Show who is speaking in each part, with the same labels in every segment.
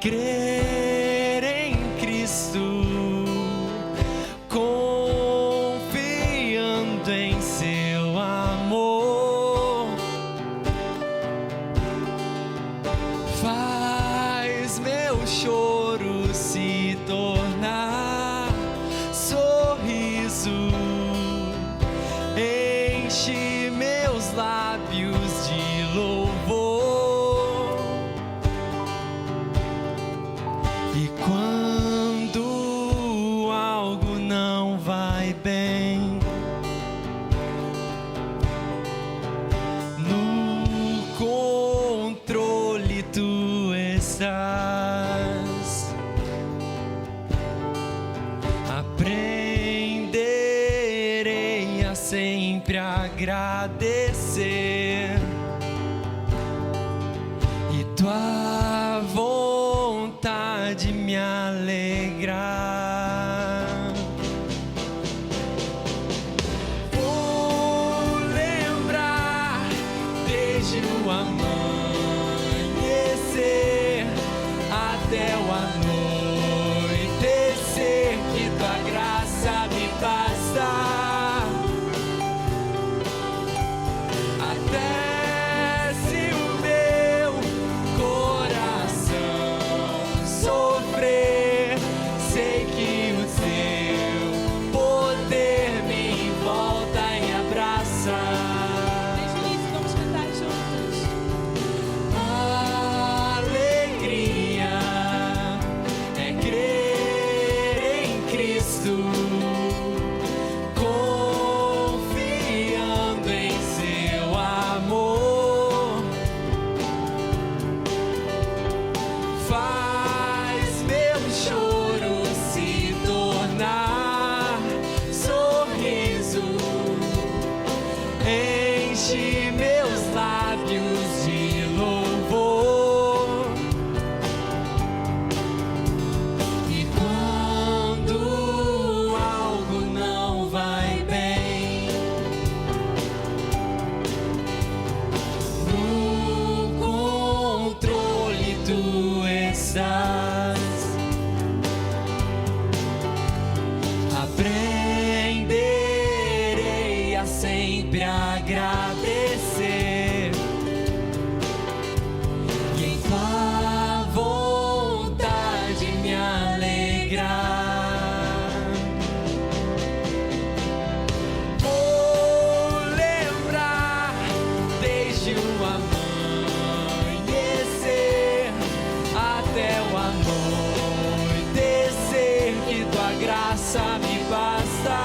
Speaker 1: crer em Cristo, confiando em seu amor, faz meu choro se tornar sorriso, enche meus lábios de louvor. E quando algo não vai bem, no controle tu estás. Aprenderei a sempre agradecer, e tua vontade me alegrar. Vou lembrar desde o amanhecer até o anoitecer que tua graça me basta, até se o meu coração sofrer, sei que o teu poder me envolta e abraça.
Speaker 2: Desde o início, vamos cantar juntos.
Speaker 1: Alegria é crer em Cristo, confiando em seu amor, faz meu choro se tornar sorriso, enche meus lábios de louvor. E quando algo não vai bem, no controle tu estás. Aprenderei a sempre agradecer, e em tua vontade me alegrar. Vou lembrar desde o amanhecer até o anoitecer que tua graça me basta,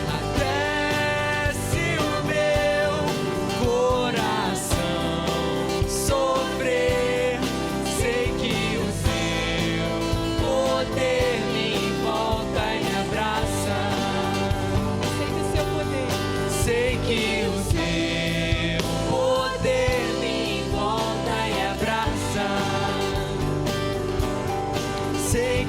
Speaker 1: até se o meu coração sofrer, sei que o seu poder me envolta e abraça.
Speaker 2: Sei do seu poder.
Speaker 1: Sei que o seu poder me envolta e abraça. Sei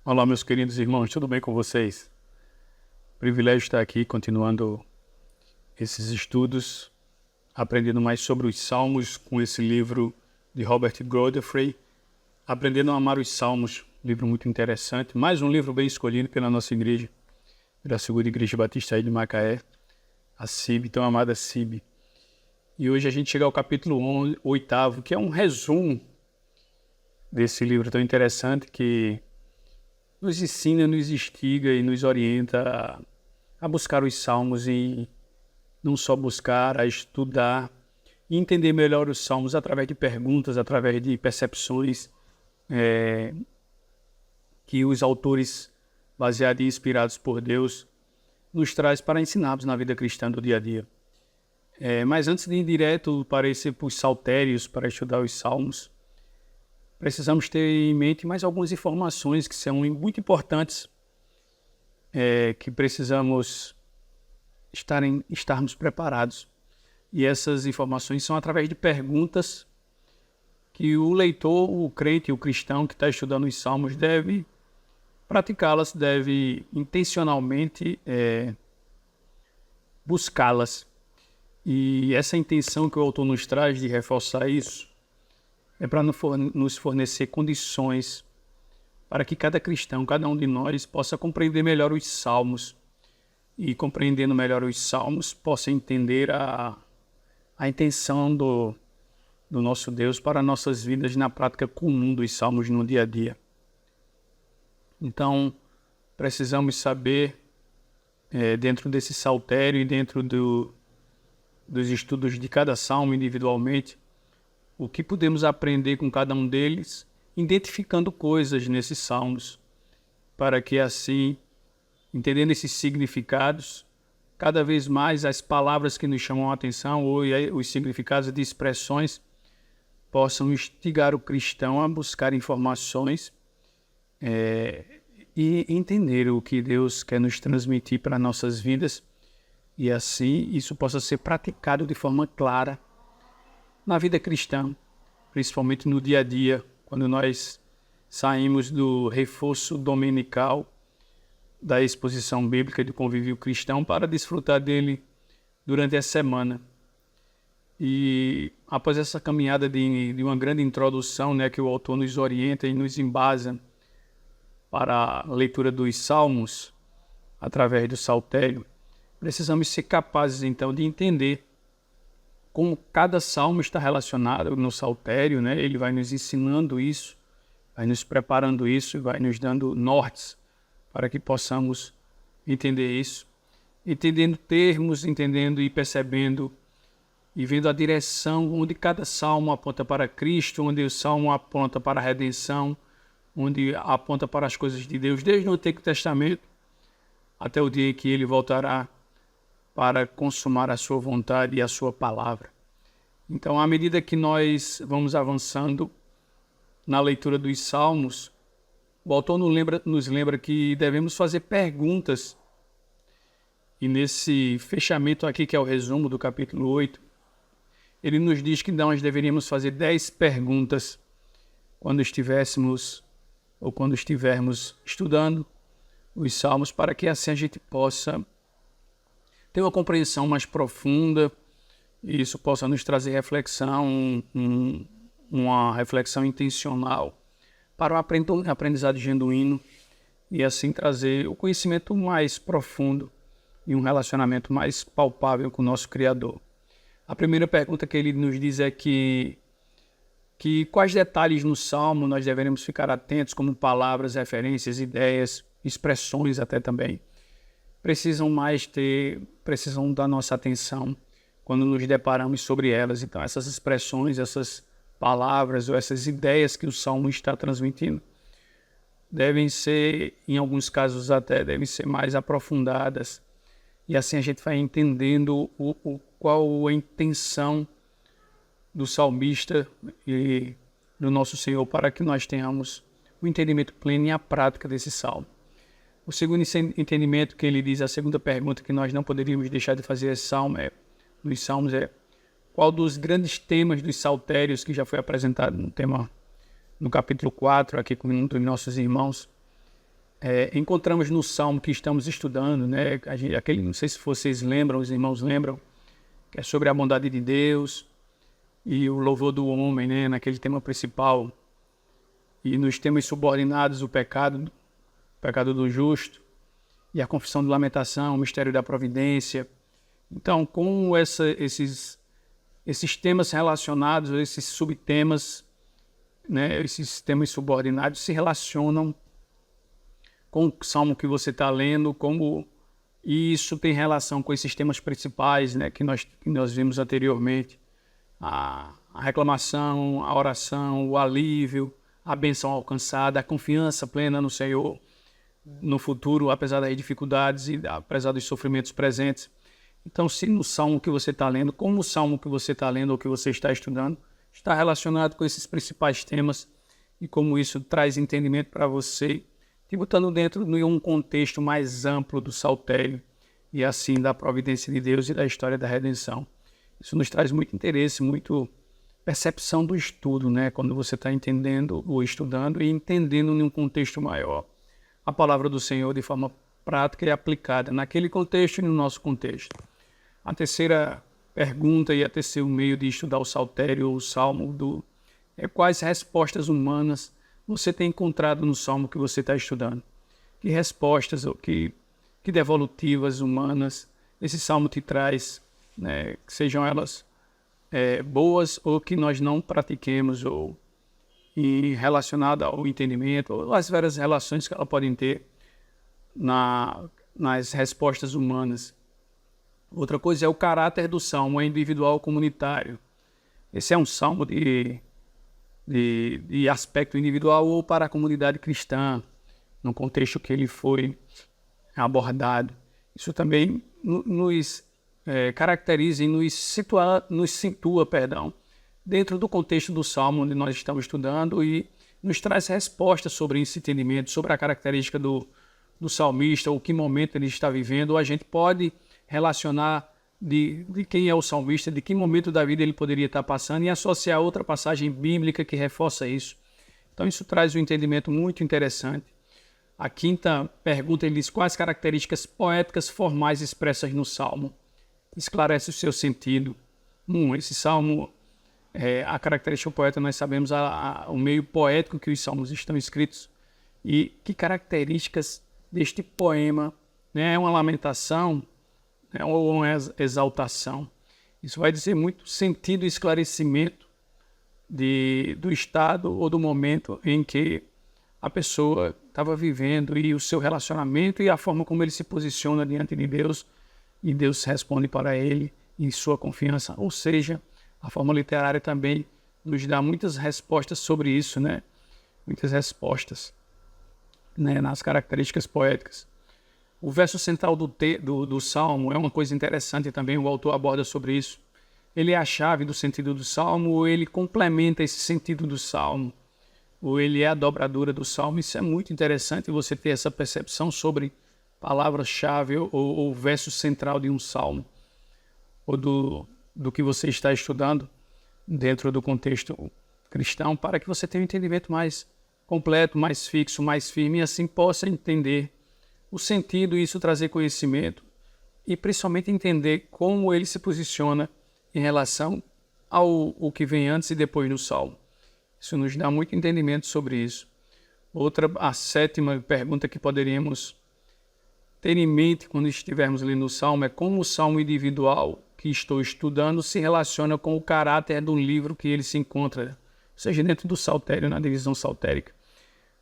Speaker 3: Olá, meus queridos irmãos, tudo bem com vocês? Privilégio estar aqui continuando esses estudos, aprendendo mais sobre os Salmos com esse livro de Robert Godfrey, Aprendendo a Amar os Salmos, livro muito interessante, mais um livro bem escolhido pela nossa igreja, pela Segunda Igreja Batista aí de Macaé, a CIB, tão amada CIB. E hoje a gente chega ao capítulo 8, que é um resumo desse livro tão interessante que nos ensina, nos instiga e nos orienta a buscar os Salmos e não só buscar, a estudar e entender melhor os Salmos através de perguntas, através de percepções que os autores, baseados e inspirados por Deus, nos traz para ensinarmos na vida cristã do dia a dia. Mas antes de ir direto para os saltérios, para estudar os Salmos, precisamos ter em mente mais algumas informações que são muito importantes, que precisamos estarmos preparados. E essas informações são através de perguntas que o leitor, o crente, o cristão que está estudando os Salmos deve praticá-las, deve intencionalmente buscá-las. E essa intenção que o autor nos traz de reforçar isso é para nos fornecer condições para que cada cristão, cada um de nós, possa compreender melhor os Salmos e, compreendendo melhor os Salmos, possa entender a intenção do nosso Deus para nossas vidas na prática comum dos Salmos no dia a dia. Então, precisamos saber, dentro desse saltério e dentro dos estudos de cada Salmo individualmente, o que podemos aprender com cada um deles, identificando coisas nesses salmos, para que assim, entendendo esses significados, cada vez mais as palavras que nos chamam a atenção ou os significados de expressões possam instigar o cristão a buscar informações e entender o que Deus quer nos transmitir para nossas vidas e assim isso possa ser praticado de forma clara na vida cristã, principalmente no dia a dia, quando nós saímos do reforço dominical da exposição bíblica e do convívio cristão para desfrutar dele durante a semana. E após essa caminhada de uma grande introdução, que o autor nos orienta e nos embasa para a leitura dos Salmos através do saltério, precisamos ser capazes então de entender como cada salmo está relacionado no saltério, Ele vai nos ensinando isso, vai nos preparando isso, vai nos dando nortes para que possamos entender isso, entendendo termos, entendendo e percebendo e vendo a direção onde cada salmo aponta para Cristo, onde o salmo aponta para a redenção, onde aponta para as coisas de Deus, desde o Antigo Testamento até o dia em que ele voltará para consumar a sua vontade e a sua palavra. Então, à medida que nós vamos avançando na leitura dos Salmos, o autor nos lembra que devemos fazer perguntas. E nesse fechamento aqui, que é o resumo do capítulo 8, ele nos diz que nós deveríamos fazer 10 perguntas quando estivermos estudando os Salmos, para que assim a gente possa ter uma compreensão mais profunda e isso possa nos trazer reflexão, uma reflexão intencional para o aprendizado genuíno e assim trazer o conhecimento mais profundo e um relacionamento mais palpável com o nosso Criador. A primeira pergunta que ele nos diz é que quais detalhes no Salmo nós deveremos ficar atentos, como palavras, referências, ideias, expressões até também, precisam da nossa atenção quando nos deparamos sobre elas. Então, essas expressões, essas palavras ou essas ideias que o Salmo está transmitindo devem ser, em alguns casos até, devem ser mais aprofundadas. E assim a gente vai entendendo qual a intenção do salmista e do nosso Senhor para que nós tenhamos o entendimento pleno e a prática desse salmo. O segundo entendimento que ele diz, a segunda pergunta que nós não poderíamos deixar de fazer nos Salmos é: qual dos grandes temas dos saltérios que já foi apresentado no capítulo 4, aqui com um dos nossos irmãos, encontramos no Salmo que estamos estudando, né? Aquele, não sei se vocês lembram, os irmãos lembram, que é sobre a bondade de Deus e o louvor do homem, né? Naquele tema principal. E nos temas subordinados, o pecado do justo e a confissão de lamentação, o mistério da providência. Então, como esses temas relacionados, esses subtemas, né, esses temas subordinados se relacionam com o salmo que você está lendo, como isso tem relação com esses temas principais, né, que nós vimos anteriormente. A reclamação, a oração, o alívio, a bênção alcançada, a confiança plena no Senhor, no futuro, apesar das dificuldades e apesar dos sofrimentos presentes. Então, se no salmo que você está lendo, como o salmo que você está lendo ou que você está estudando, está relacionado com esses principais temas e como isso traz entendimento para você, te botando dentro de um contexto mais amplo do saltério e assim da providência de Deus e da história da redenção. Isso nos traz muito interesse, muito percepção do estudo, né? Quando você está entendendo ou estudando e entendendo em um contexto maior a palavra do Senhor de forma prática e aplicada naquele contexto e no nosso contexto. A terceira pergunta e a terceiro meio de estudar o saltério ou o salmo é quais respostas humanas você tem encontrado no salmo que você está estudando. Que respostas ou que devolutivas humanas esse salmo te traz, né? Que sejam elas boas ou que nós não pratiquemos ou relacionada ao entendimento ou às várias relações que elas podem ter nas respostas humanas. Outra coisa é o caráter do salmo, é individual ou comunitário. Esse é um salmo de aspecto individual ou para a comunidade cristã, no contexto que ele foi abordado. Isso também nos caracteriza e nos situa, dentro do contexto do salmo onde nós estamos estudando e nos traz respostas sobre esse entendimento, sobre a característica do salmista, ou que momento ele está vivendo, ou a gente pode relacionar de quem é o salmista, de que momento da vida ele poderia estar passando e associar outra passagem bíblica que reforça isso. Então isso traz um entendimento muito interessante. A quinta pergunta, ele diz quais características poéticas formais expressas no salmo. Esclarece o seu sentido. Esse salmo, a característica poética, nós sabemos o meio poético que os salmos estão escritos e que características deste poema, né? É uma lamentação, ou uma exaltação. Isso vai dizer muito sentido e esclarecimento do estado ou do momento em que a pessoa estava vivendo e o seu relacionamento e a forma como ele se posiciona diante de Deus e Deus responde para ele em sua confiança. Ou seja, a forma literária também nos dá muitas respostas sobre isso, né? Muitas respostas, né, nas características poéticas. O verso central do Salmo é uma coisa interessante também, o autor aborda sobre isso. Ele é a chave do sentido do Salmo, ou ele complementa esse sentido do Salmo, ou ele é a dobradura do Salmo. Isso é muito interessante, você ter essa percepção sobre palavra-chave ou verso central de um Salmo, ou do que você está estudando dentro do contexto cristão, para que você tenha um entendimento mais completo, mais fixo, mais firme, e assim possa entender o sentido e isso trazer conhecimento e principalmente entender como ele se posiciona em relação ao que vem antes e depois no Salmo. Isso nos dá muito entendimento sobre isso. A sétima pergunta que poderíamos ter em mente quando estivermos lendo o Salmo é como o Salmo individual que estou estudando se relaciona com o caráter do livro que ele se encontra, ou seja, dentro do saltério, na divisão saltérica.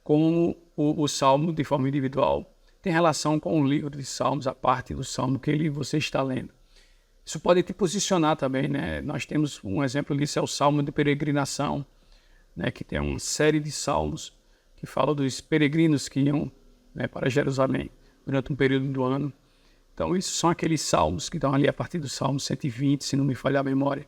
Speaker 3: Como o Salmo de forma individual tem relação com o livro de Salmos, a parte do Salmo que você está lendo. Isso pode te posicionar também, né? Nós temos um exemplo disso, é o Salmo de peregrinação, né? Que tem uma série de salmos que falam dos peregrinos que iam, né, para Jerusalém durante um período do ano. Então, isso são aqueles salmos que estão ali a partir do Salmo 120, se não me falhar a memória.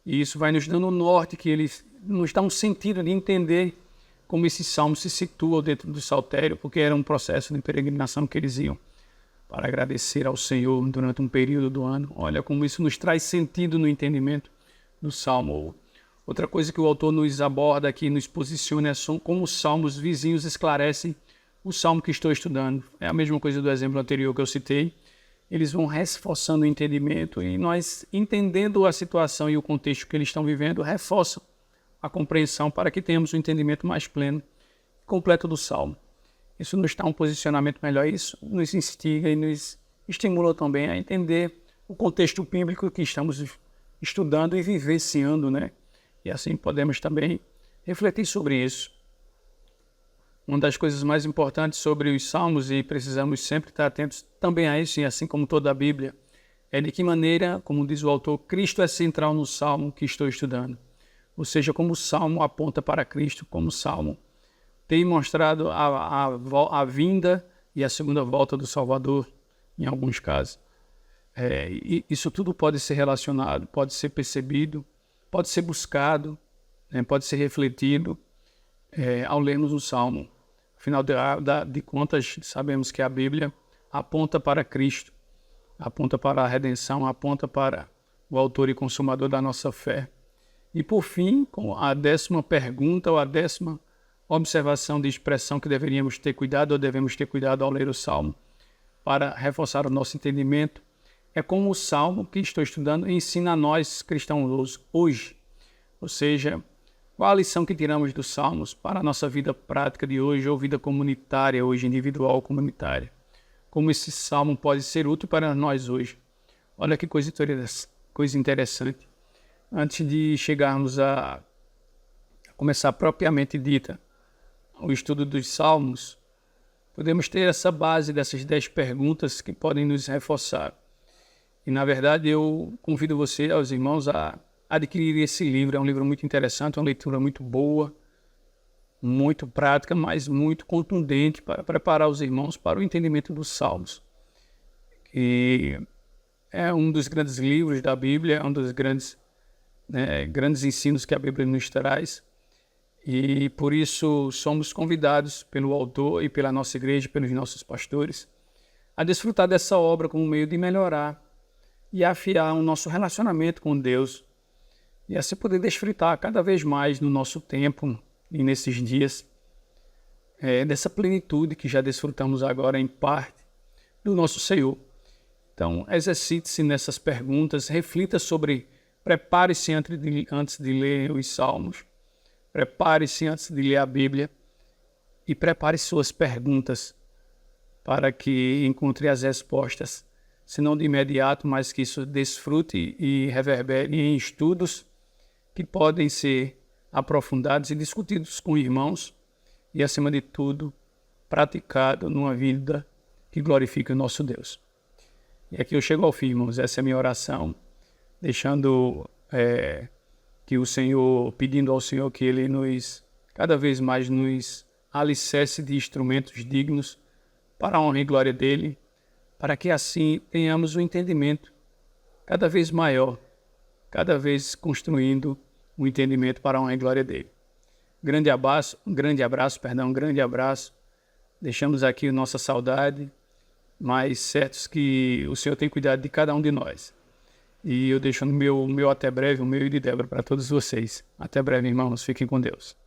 Speaker 3: E isso vai nos dando um norte, que ele nos dá um sentido de entender como esse salmo se situa dentro do saltério, porque era um processo de peregrinação que eles iam para agradecer ao Senhor durante um período do ano. Olha como isso nos traz sentido no entendimento do salmo. Outra coisa que o autor nos aborda aqui, nos posiciona, é como os salmos vizinhos esclarecem o salmo que estou estudando. É a mesma coisa do exemplo anterior que eu citei. Eles vão reforçando o entendimento e nós, entendendo a situação e o contexto que eles estão vivendo, reforçam a compreensão para que tenhamos um entendimento mais pleno e completo do salmo. Isso nos dá um posicionamento melhor, isso nos instiga e nos estimula também a entender o contexto bíblico que estamos estudando e vivenciando, né? E assim podemos também refletir sobre isso. Uma das coisas mais importantes sobre os salmos, e precisamos sempre estar atentos também a isso, e assim como toda a Bíblia, é de que maneira, como diz o autor, Cristo é central no salmo que estou estudando. Ou seja, como o salmo aponta para Cristo, como o salmo tem mostrado a vinda e a segunda volta do Salvador, em alguns casos. E isso tudo pode ser relacionado, pode ser percebido, pode ser buscado, né, pode ser refletido ao lermos o salmo. Afinal de contas, sabemos que a Bíblia aponta para Cristo, aponta para a redenção, aponta para o autor e consumador da nossa fé. E por fim, com a 10ª pergunta ou a 10ª observação de expressão que deveríamos ter cuidado ou devemos ter cuidado ao ler o salmo para reforçar o nosso entendimento, é como o salmo que estou estudando ensina a nós cristãos hoje. Ou seja, qual a lição que tiramos dos salmos para a nossa vida prática de hoje, ou vida comunitária hoje, individual ou comunitária? Como esse salmo pode ser útil para nós hoje? Olha que coisa interessante. Antes de chegarmos a começar propriamente dita o estudo dos salmos, podemos ter essa base dessas 10 perguntas que podem nos reforçar. E, na verdade, eu convido você, aos irmãos, a adquirir esse livro. É um livro muito interessante, uma leitura muito boa, muito prática, mas muito contundente para preparar os irmãos para o entendimento dos salmos. E é um dos grandes livros da Bíblia, é um dos grandes ensinos que a Bíblia nos traz. E por isso somos convidados pelo autor e pela nossa igreja, pelos nossos pastores, a desfrutar dessa obra como meio de melhorar e afiar o nosso relacionamento com Deus, e assim poder desfrutar cada vez mais no nosso tempo e nesses dias dessa plenitude que já desfrutamos agora em parte do nosso Senhor. Então, exercite-se nessas perguntas, reflita sobre, prepare-se antes de ler os salmos, prepare-se antes de ler a Bíblia e prepare suas perguntas para que encontre as respostas, se não de imediato, mas que isso desfrute e reverbere em estudos que podem ser aprofundados e discutidos com irmãos e, acima de tudo, praticado numa vida que glorifique o nosso Deus. E aqui eu chego ao fim, irmãos. Essa é a minha oração, deixando que o Senhor, pedindo ao Senhor que Ele cada vez mais nos alicerce de instrumentos dignos para a honra e glória dEle, para que assim tenhamos um entendimento cada vez maior, cada vez construindo um entendimento para a honra e glória dEle. Grande abraço. Deixamos aqui nossa saudade, mas certos que o Senhor tem cuidado de cada um de nós. E eu deixo no meu até breve, o meu e de Débora para todos vocês. Até breve, irmãos. Fiquem com Deus.